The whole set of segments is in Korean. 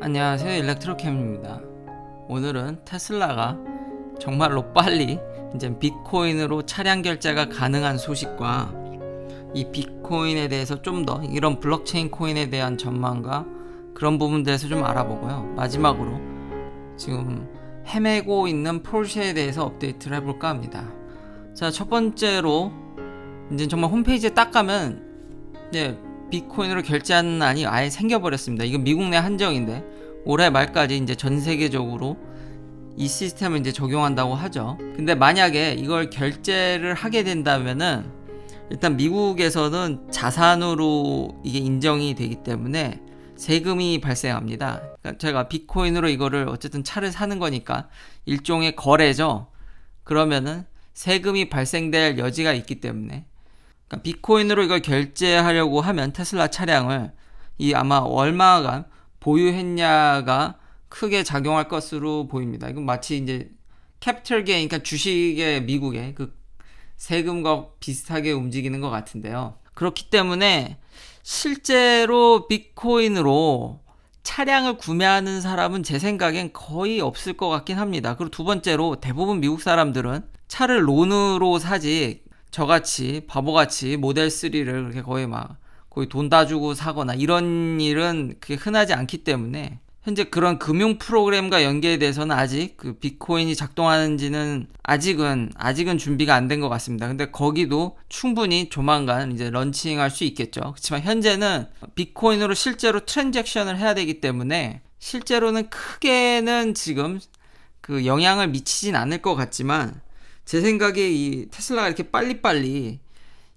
안녕하세요, 일렉트로캠입니다. 오늘은 테슬라가 정말로 빨리 이제 비트코인으로 차량 결제가 가능한 소식과 이 비트코인에 대해서 좀 더 이런 블록체인 코인에 대한 전망과 그런 부분들에서 좀 알아보고요. 마지막으로 지금 헤매고 있는 포르쉐에 대해서 업데이트를 해볼까 합니다. 자, 첫 번째로 이제 정말 홈페이지에 딱 가면 이제 비트코인으로 결제하는 안이 아예 생겨버렸습니다. 이건 미국 내 한정인데 올해 말까지 이제 전 세계적으로 이 시스템을 이제 적용한다고 하죠. 근데 만약에 이걸 결제를 하게 된다면은 일단 미국에서는 자산으로 이게 인정이 되기 때문에 세금이 발생합니다. 그러니까 제가 비트코인으로 이거를 어쨌든 차를 사는 거니까 일종의 거래죠. 그러면은 세금이 발생될 여지가 있기 때문에 그러니까 비트코인으로 이걸 결제하려고 하면 테슬라 차량을 이 아마 얼마간 보유했냐가 크게 작용할 것으로 보입니다. 이건 마치 이제 캐피털 게인, 그러니까 주식의 미국의 그 세금과 비슷하게 움직이는 것 같은데요. 그렇기 때문에 실제로 비트코인으로 차량을 구매하는 사람은 제 생각엔 거의 없을 것 같긴 합니다. 그리고 두 번째로 대부분 미국 사람들은 차를 론으로 사지 저같이 바보같이 모델 3를 그렇게 거의 돈 다 주고 사거나 이런 일은 그게 흔하지 않기 때문에 현재 그런 금융 프로그램과 연계돼서는 아직 그 비트코인이 작동하는지는 아직은 준비가 안 된 것 같습니다. 근데 거기도 충분히 조만간 이제 런칭할 수 있겠죠. 그렇지만 현재는 비트코인으로 실제로 트랜잭션을 해야 되기 때문에 실제로는 크게는 지금 그 영향을 미치진 않을 것 같지만 제 생각에 이 테슬라가 이렇게 빨리빨리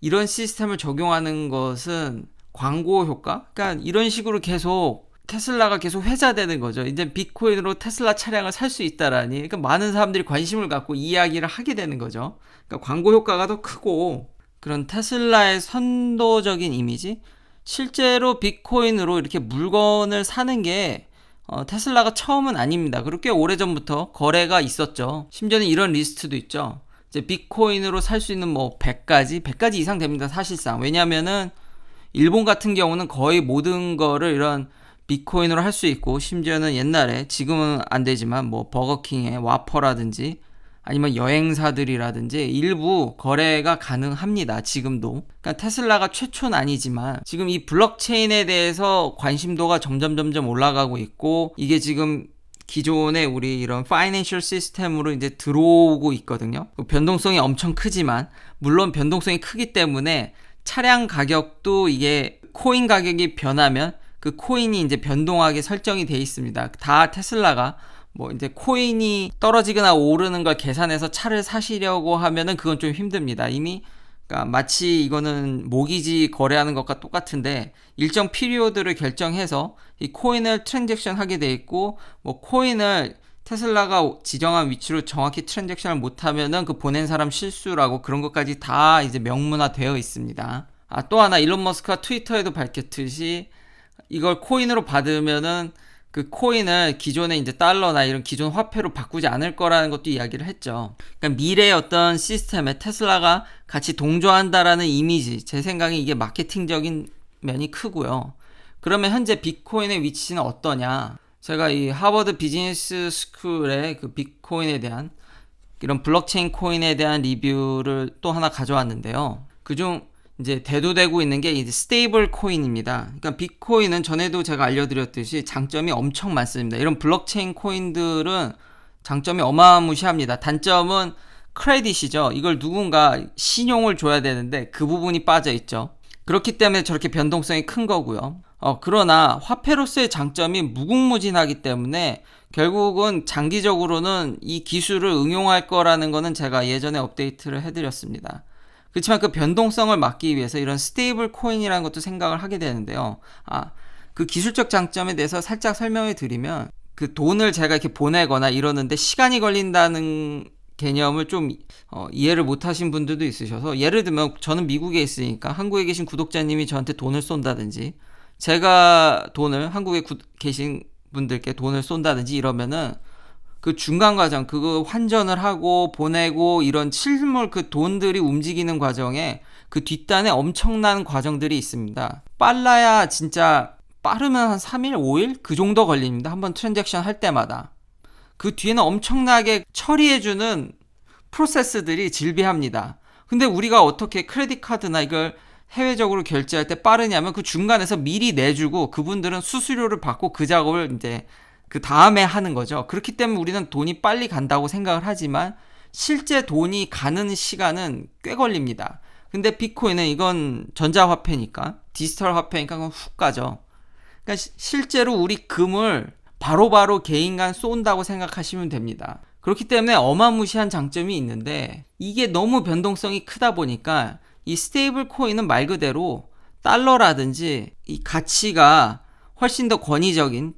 이런 시스템을 적용하는 것은 광고 효과? 그러니까 이런 식으로 계속 테슬라가 계속 회자되는 거죠. 이제 비트코인으로 테슬라 차량을 살 수 있다라니. 그러니까 많은 사람들이 관심을 갖고 이야기를 하게 되는 거죠. 그러니까 광고 효과가 더 크고 그런 테슬라의 선도적인 이미지? 실제로 비트코인으로 이렇게 물건을 사는 게 테슬라가 처음은 아닙니다. 그리고 꽤 오래전부터 거래가 있었죠. 심지어는 이런 리스트도 있죠. 이제 비트코인으로 살 수 있는 뭐 100가지 이상 됩니다. 사실상. 왜냐면은 일본 같은 경우는 거의 모든 거를 이런 비트코인으로 할 수 있고 심지어는 옛날에 지금은 안 되지만 뭐 버거킹의 와퍼라든지 아니면 여행사들이라든지 일부 거래가 가능합니다. 지금도. 그러니까 테슬라가 최초는 아니지만 지금 이 블록체인에 대해서 관심도가 점점 올라가고 있고 이게 지금 기존의 우리 이런 파이낸셜 시스템으로 이제 들어오고 있거든요. 변동성이 엄청 크지만 물론 변동성이 크기 때문에 차량 가격도 이게 코인 가격이 변하면 그 코인이 이제 변동하게 설정이 돼 있습니다. 다 테슬라가 뭐 이제 코인이 떨어지거나 오르는 걸 계산해서 차를 사시려고 하면은 그건 좀 힘듭니다. 이미 그러니까 마치 이거는 모기지 거래하는 것과 똑같은데 일정 피리오드를 결정해서 이 코인을 트랜잭션 하게 돼 있고 뭐 코인을 테슬라가 지정한 위치로 정확히 트랜잭션을 못하면은 그 보낸 사람 실수라고 그런 것까지 다 이제 명문화되어 있습니다. 또 하나 일론 머스크가 트위터에도 밝혔듯이 이걸 코인으로 받으면은 그 코인을 기존의 이제 달러나 이런 기존 화폐로 바꾸지 않을 거라는 것도 이야기를 했죠. 그러니까 미래의 어떤 시스템에 테슬라가 같이 동조한다라는 이미지, 제 생각에 이게 마케팅적인 면이 크고요. 그러면 현재 비트코인의 위치는 어떠냐? 제가 이 하버드 비즈니스 스쿨의 그 비트코인에 대한 이런 블록체인 코인에 대한 리뷰를 또 하나 가져왔는데요. 그중 이제 대두되고 있는 게 이제 스테이블 코인입니다. 그러니까 비트코인은 전에도 제가 알려드렸듯이 장점이 엄청 많습니다. 이런 블록체인 코인들은 장점이 어마무시합니다. 단점은 크레딧이죠. 이걸 누군가 신용을 줘야 되는데 그 부분이 빠져 있죠. 그렇기 때문에 저렇게 변동성이 큰 거고요. 그러나 화폐로서의 장점이 무궁무진하기 때문에 결국은 장기적으로는 이 기술을 응용할 거라는 거는 제가 예전에 업데이트를 해드렸습니다. 그렇지만 그 변동성을 막기 위해서 이런 스테이블 코인이라는 것도 생각을 하게 되는데요. 그 기술적 장점에 대해서 살짝 설명을 드리면 그 돈을 제가 이렇게 보내거나 이러는데 시간이 걸린다는 개념을 좀 이해를 못 하신 분들도 있으셔서 예를 들면 저는 미국에 있으니까 한국에 계신 구독자님이 저한테 돈을 쏜다든지 제가 돈을 한국에 계신 분들께 돈을 쏜다든지 이러면은 그 중간 과정, 그거 환전을 하고 보내고 이런 실물 그 돈들이 움직이는 과정에 그 뒷단에 엄청난 과정들이 있습니다. 빨라야 진짜 빠르면 한 3일, 5일 그 정도 걸립니다. 한번 트랜잭션 할 때마다. 그 뒤에는 엄청나게 처리해주는 프로세스들이 질비합니다. 근데 우리가 어떻게 크레딧 카드나 이걸 해외적으로 결제할 때 빠르냐면 그 중간에서 미리 내주고 그분들은 수수료를 받고 그 작업을 이제 그 다음에 하는 거죠. 그렇기 때문에 우리는 돈이 빨리 간다고 생각을 하지만 실제 돈이 가는 시간은 꽤 걸립니다. 근데 비트코인은 이건 전자화폐니까, 디지털 화폐니까 그건 훅 가죠. 그러니까 실제로 우리 금을 바로바로 개인 간 쏜다고 생각하시면 됩니다. 그렇기 때문에 어마무시한 장점이 있는데 이게 너무 변동성이 크다 보니까 이 스테이블 코인은 말 그대로 달러라든지 이 가치가 훨씬 더 권위적인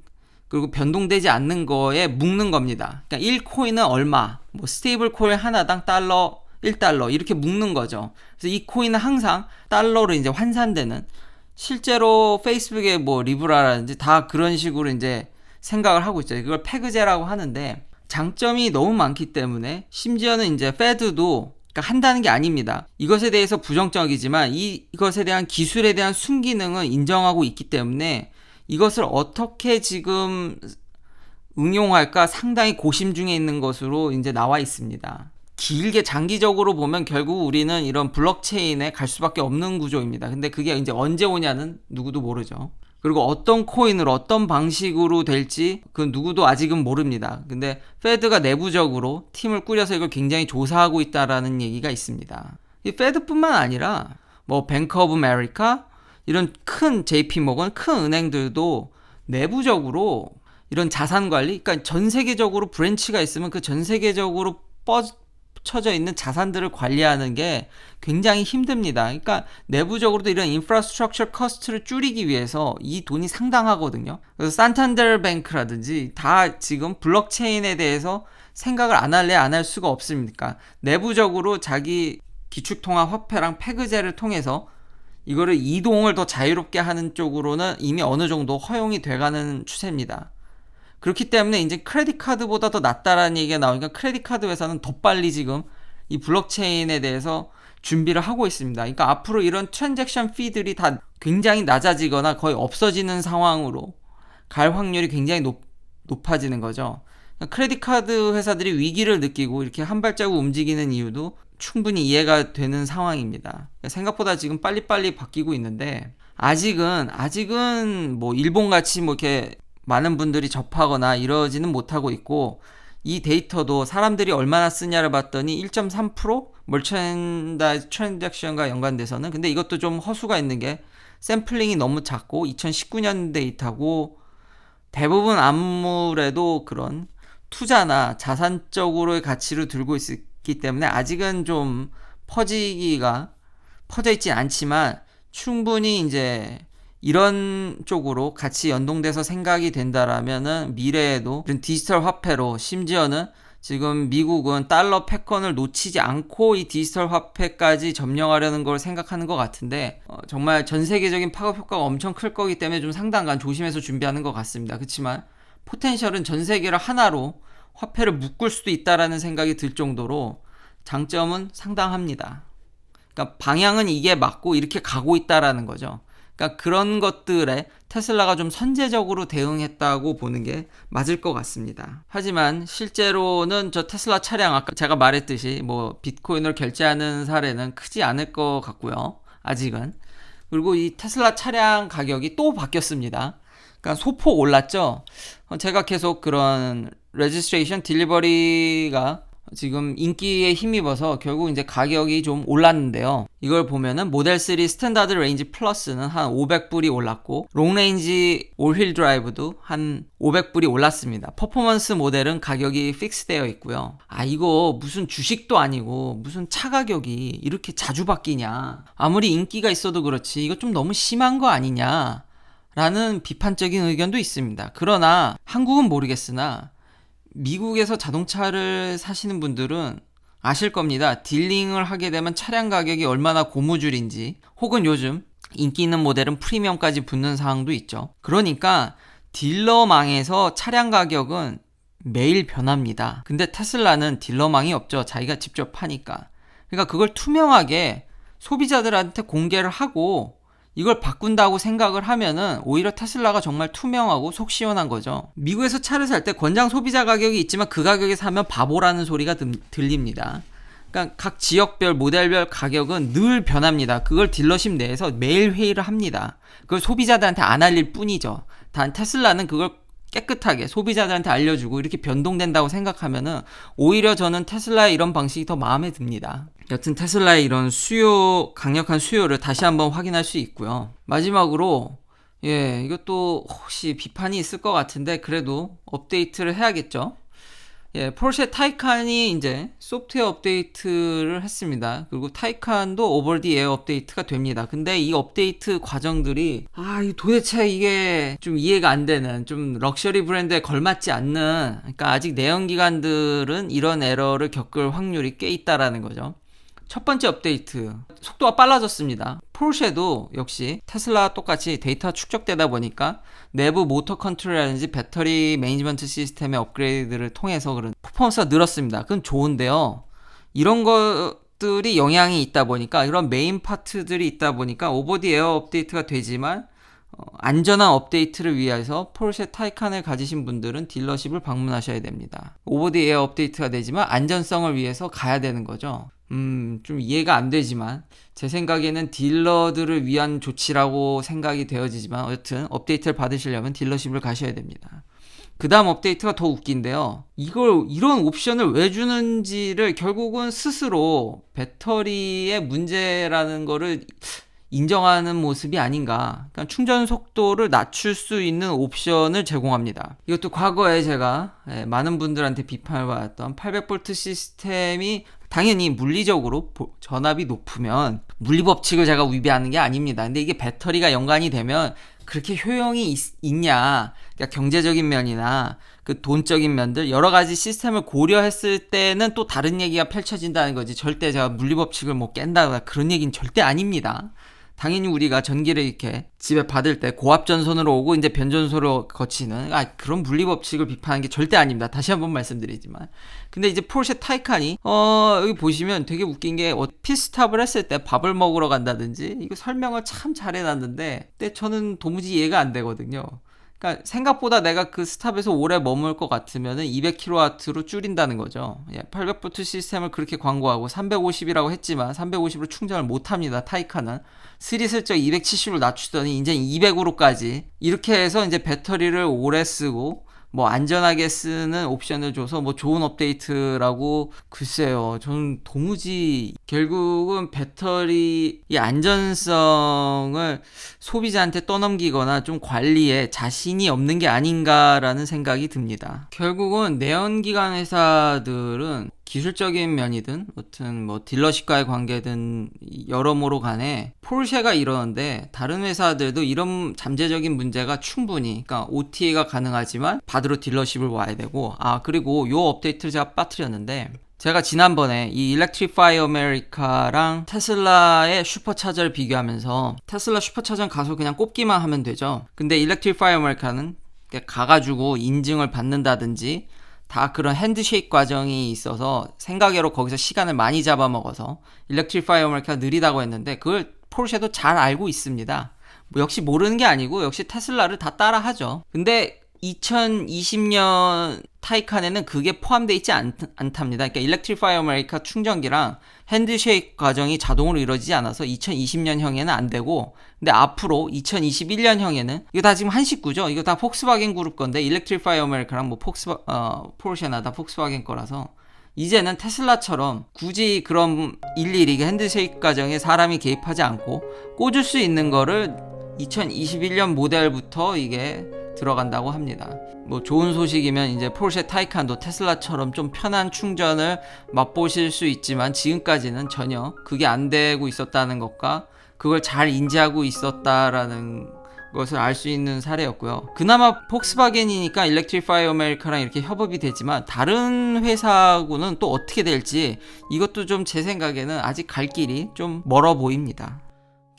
그리고 변동되지 않는 거에 묶는 겁니다. 그러니까 1코인은 얼마, 뭐 스테이블 코인 하나당 달러, 1달러 이렇게 묶는 거죠. 그래서 이 코인은 항상 달러로 이제 환산되는, 실제로 페이스북에 뭐 리브라라든지 다 그런 식으로 이제 생각을 하고 있죠. 이걸 페그제라고 하는데 장점이 너무 많기 때문에 심지어는 이제 페드도 그러니까 한다는 게 아닙니다. 이것에 대해서 부정적이지만 이것에 대한 기술에 대한 순기능은 인정하고 있기 때문에 이것을 어떻게 지금 응용할까 상당히 고심 중에 있는 것으로 이제 나와 있습니다. 길게 장기적으로 보면 결국 우리는 이런 블록체인에 갈 수밖에 없는 구조입니다. 근데 그게 이제 언제 오냐는 누구도 모르죠. 그리고 어떤 코인으로 어떤 방식으로 될지 그건 누구도 아직은 모릅니다. 근데 페드가 내부적으로 팀을 꾸려서 이걸 굉장히 조사하고 있다라는 얘기가 있습니다. 이 페드뿐만 아니라 뭐 뱅크 오브 아메리카 이런 큰 JP모건 큰 은행들도 내부적으로 이런 자산 관리, 그러니까 전 세계적으로 브랜치가 있으면 그 전 세계적으로 뻗쳐져 있는 자산들을 관리하는 게 굉장히 힘듭니다. 그러니까 내부적으로도 이런 인프라스트럭처 커스트를 줄이기 위해서 이 돈이 상당하거든요. 그래서 산탄데르 뱅크라든지 다 지금 블록체인에 대해서 생각을 안 할래 안 할 수가 없습니까? 내부적으로 자기 기축통화 화폐랑 페그제를 통해서 이거를 이동을 더 자유롭게 하는 쪽으로는 이미 어느 정도 허용이 돼가는 추세입니다. 그렇기 때문에 이제 크레딧 카드보다 더 낫다라는 얘기가 나오니까 크레딧 카드 회사는 더 빨리 지금 이 블록체인에 대해서 준비를 하고 있습니다. 그러니까 앞으로 이런 트랜잭션 피들이 다 굉장히 낮아지거나 거의 없어지는 상황으로 갈 확률이 굉장히 높아지는 거죠. 그러니까 크레딧 카드 회사들이 위기를 느끼고 이렇게 한 발자국 움직이는 이유도 충분히 이해가 되는 상황입니다. 생각보다 지금 빨리빨리 바뀌고 있는데 아직은 뭐 일본같이 뭐 이렇게 많은 분들이 접하거나 이러지는 못하고 있고, 이 데이터도 사람들이 얼마나 쓰냐를 봤더니 1.3% 멀천다이즈 트랜잭션과 연관돼서는, 근데 이것도 좀 허수가 있는 게 샘플링이 너무 작고 2019년 데이터고 대부분 아무래도 그런 투자나 자산 쪽으로의 가치를 들고 있기 때문에 아직은 좀 퍼져 있진 않지만 충분히 이제 이런 쪽으로 같이 연동돼서 생각이 된다라면은 미래에도 이런 디지털 화폐로, 심지어는 지금 미국은 달러 패권을 놓치지 않고 이 디지털 화폐까지 점령하려는 걸 생각하는 것 같은데 정말 전 세계적인 파급 효과가 엄청 클 거기 때문에 좀 상당한 조심해서 준비하는 것 같습니다. 그렇지만 포텐셜은 전 세계를 하나로 화폐를 묶을 수도 있다라는 생각이 들 정도로 장점은 상당합니다. 그러니까 방향은 이게 맞고 이렇게 가고 있다라는 거죠. 그러니까 그런 것들에 테슬라가 좀 선제적으로 대응했다고 보는 게 맞을 것 같습니다. 하지만 실제로는 저 테슬라 차량 아까 제가 말했듯이 뭐 비트코인으로 결제하는 사례는 크지 않을 것 같고요. 아직은. 그리고 이 테슬라 차량 가격이 또 바뀌었습니다. 그러니까 소폭 올랐죠. 제가 계속 그런 레지스트레이션 딜리버리가 지금 인기에 힘입어서 결국 이제 가격이 좀 올랐는데요. 이걸 보면은 모델 3 스탠다드 레인지 플러스는 한 500불이 올랐고 롱레인지 올휠 드라이브도 한 500불이 올랐습니다. 퍼포먼스 모델은 가격이 픽스되어 있고요. 이거 무슨 주식도 아니고 무슨 차 가격이 이렇게 자주 바뀌냐. 아무리 인기가 있어도 그렇지 이거 좀 너무 심한 거 아니냐 라는 비판적인 의견도 있습니다. 그러나 한국은 모르겠으나 미국에서 자동차를 사시는 분들은 아실 겁니다. 딜링을 하게 되면 차량 가격이 얼마나 고무줄인지, 혹은 요즘 인기 있는 모델은 프리미엄까지 붙는 상황도 있죠. 그러니까 딜러망에서 차량 가격은 매일 변합니다. 근데 테슬라는 딜러망이 없죠. 자기가 직접 파니까. 그러니까 그걸 투명하게 소비자들한테 공개를 하고 이걸 바꾼다고 생각을 하면은 오히려 테슬라가 정말 투명하고 속 시원한 거죠. 미국에서 차를 살 때 권장 소비자 가격이 있지만 그 가격에 사면 바보라는 소리가 들립니다. 그러니까 각 지역별 모델별 가격은 늘 변합니다. 그걸 딜러십 내에서 매일 회의를 합니다. 그걸 소비자들한테 안 알릴 뿐이죠. 단 테슬라는 그걸 깨끗하게 소비자들한테 알려주고 이렇게 변동된다고 생각하면은 오히려 저는 테슬라의 이런 방식이 더 마음에 듭니다. 여튼 테슬라의 이런 강력한 수요를 다시 한번 확인할 수 있고요. 마지막으로 이것도 혹시 비판이 있을 것 같은데 그래도 업데이트를 해야겠죠. 포르쉐 타이칸이 이제 소프트웨어 업데이트를 했습니다. 그리고 타이칸도 오버 디 에어 업데이트가 됩니다. 근데 이 업데이트 과정들이 도대체 이게 좀 이해가 안 되는, 좀 럭셔리 브랜드에 걸맞지 않는, 그러니까 아직 내연기관들은 이런 에러를 겪을 확률이 꽤 있다라는 거죠. 첫 번째 업데이트, 속도가 빨라졌습니다. 포르쉐도 역시 테슬라와 똑같이 데이터가 축적되다 보니까 내부 모터 컨트롤이라든지 배터리 매니지먼트 시스템의 업그레이드를 통해서 그런 퍼포먼스가 늘었습니다. 그건 좋은데요. 이런 것들이 영향이 있다 보니까, 이런 메인 파트들이 있다 보니까 오버 디 에어 업데이트가 되지만 안전한 업데이트를 위해서 포르쉐 타이칸을 가지신 분들은 딜러십을 방문하셔야 됩니다. 오버 디 에어 업데이트가 되지만 안전성을 위해서 가야 되는 거죠. 좀 이해가 안 되지만 제 생각에는 딜러들을 위한 조치라고 생각이 되어지지만 어쨌든 업데이트를 받으시려면 딜러십을 가셔야 됩니다. 그 다음 업데이트가 더 웃긴데요. 이런 옵션을 왜 주는지를 결국은 스스로 배터리의 문제라는 거를 인정하는 모습이 아닌가. 그러니까 충전 속도를 낮출 수 있는 옵션을 제공합니다. 이것도 과거에 제가 많은 분들한테 비판을 받았던 800V 시스템이 당연히 물리적으로 전압이 높으면 물리법칙을 제가 위배하는 게 아닙니다. 근데 이게 배터리가 연관이 되면 그렇게 효용이 있냐. 그러니까 경제적인 면이나 그 돈적인 면들 여러 가지 시스템을 고려했을 때는 또 다른 얘기가 펼쳐진다는 거지. 절대 제가 물리법칙을 뭐 깬다거나 그런 얘기는 절대 아닙니다. 당연히 우리가 전기를 이렇게 집에 받을 때 고압전선으로 오고 이제 변전소로 거치는 그런 물리법칙을 비판하는 게 절대 아닙니다. 다시 한번 말씀드리지만. 근데 이제 포르쉐 타이칸이 여기 보시면 되게 웃긴 게 피스탑을 했을 때 밥을 먹으러 간다든지 이거 설명을 참 잘해놨는데 근데 저는 도무지 이해가 안 되거든요. 그러니까 생각보다 내가 그 스탑에서 오래 머물 것 같으면은 200kW로 줄인다는 거죠. 800V 시스템을 그렇게 광고하고 350이라고 했지만 350으로 충전을 못합니다. 타이칸은 스리슬쩍 270으로 낮추더니 이제 200으로까지 이렇게 해서 이제 배터리를 오래 쓰고 뭐 안전하게 쓰는 옵션을 줘서 뭐 좋은 업데이트라고. 글쎄요, 저는 도무지 결국은 배터리의 안전성을 소비자한테 떠넘기거나 좀 관리에 자신이 없는 게 아닌가라는 생각이 듭니다. 결국은 내연기관 회사들은 기술적인 면이든 어떤 뭐 딜러십과의 관계든 여러모로 간에 포르쉐가 이러는데 다른 회사들도 이런 잠재적인 문제가 충분히, 그러니까 OTA가 가능하지만 받으러 딜러십을 와야 되고, 그리고 요 업데이트를 제가 빠뜨렸는데, 제가 지난번에 이 Electrify America랑 테슬라의 슈퍼차저를 비교하면서 테슬라 슈퍼차저는 가서 그냥 꼽기만 하면 되죠. 근데 Electrify America는 가가지고 인증을 받는다든지 다 그런 핸드쉐이크 과정이 있어서 생각외로 거기서 시간을 많이 잡아먹어서 Electrify America가 느리다고 했는데 그걸 포르쉐도 잘 알고 있습니다. 역시 모르는 게 아니고 역시 테슬라를 다 따라하죠. 근데 2020년 타이칸에는 그게 포함되어 있지 않답니다. 그러니까 Electrify America 충전기랑 핸드쉐이크 과정이 자동으로 이루어지지 않아서 2020년형에는 안 되고, 근데 앞으로 2021년형에는 이거 다 지금 한식구죠. 이거 다 폭스바겐 그룹 건데 Electrify America랑 뭐 포르쉐나 다 폭스바겐 거라서 이제는 테슬라처럼 굳이 그런 일일이 핸드쉐이크 과정에 사람이 개입하지 않고 꽂을 수 있는 거를 2021년 모델부터 이게 들어간다고 합니다. 뭐 좋은 소식이면 이제 포르쉐 타이칸도 테슬라처럼 좀 편한 충전을 맛보실 수 있지만 지금까지는 전혀 그게 안 되고 있었다는 것과 그걸 잘 인지하고 있었다라는 것을 알 수 있는 사례였고요. 그나마 폭스바겐이니까 Electrify America랑 이렇게 협업이 되지만 다른 회사하고는 또 어떻게 될지 이것도 좀 제 생각에는 아직 갈 길이 좀 멀어 보입니다.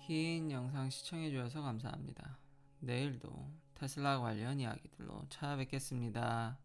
긴 영상 시청해주셔서 감사합니다. 내일도 테슬라 관련 이야기들로 찾아뵙겠습니다.